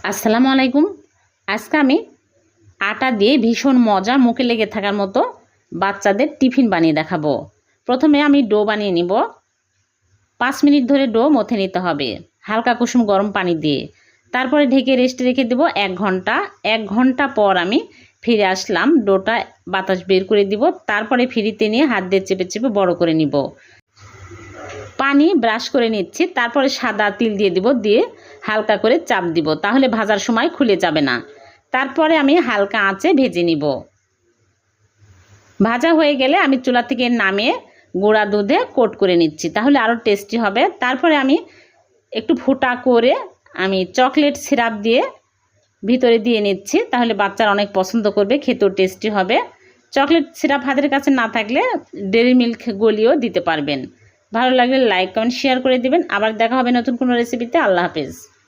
আসসালামু আলাইকুম। আজকে আমি আটা দিয়ে ভীষণ মজা মুখে লেগে থাকার মতো বাচ্চাদের টিফিন বানিয়ে দেখাবো। প্রথমে আমি ডো বানিয়ে নিব। 5 মিনিট ধরে ডো মথে নিতে হবে হালকা কুসুম গরম পানি দিয়ে। তারপরে ঢেকে রেস্টে রেখে দেব 1 ঘন্টা। 1 ঘন্টা পর আমি ফিরে আসলাম। ডোটা বাতাস বের করে দিব। তারপরে ফিরিতে নিয়ে হাত দিয়ে চেপে চেপে বড় করে নিব। পানি ব্রাশ করে নিচ্ছি। তারপরে সাদা তিল দিয়ে দিব, দিয়ে হালকা করে চাপ দিব, তাহলে ভাজার সময় খুলে যাবে না। তারপরে আমি হালকা আঁচে ভেজে নিব। ভাজা হয়ে গেলে আমি চুলা থেকে নামিয়ে গুঁড়া দুধে কোট করে নিচ্ছি, তাহলে আরও টেস্টি হবে। তারপরে আমি একটু ফুটা করে আমি চকলেট সিরাপ দিয়ে ভিতরে দিয়ে নিচ্ছি, তাহলে বাচ্চারা অনেক পছন্দ করবে, খেতেও টেস্টি হবে। চকলেট সিরাপ হাতের কাছে না থাকলে ডেইরি মিল্ক গলিও দিতে পারবেন। ভালো লাগলে লাইক কমেন্ট শেয়ার করে দিবেন। আবার দেখা হবে নতুন কোনো রেসিপিতে। আল্লাহ হাফেজ।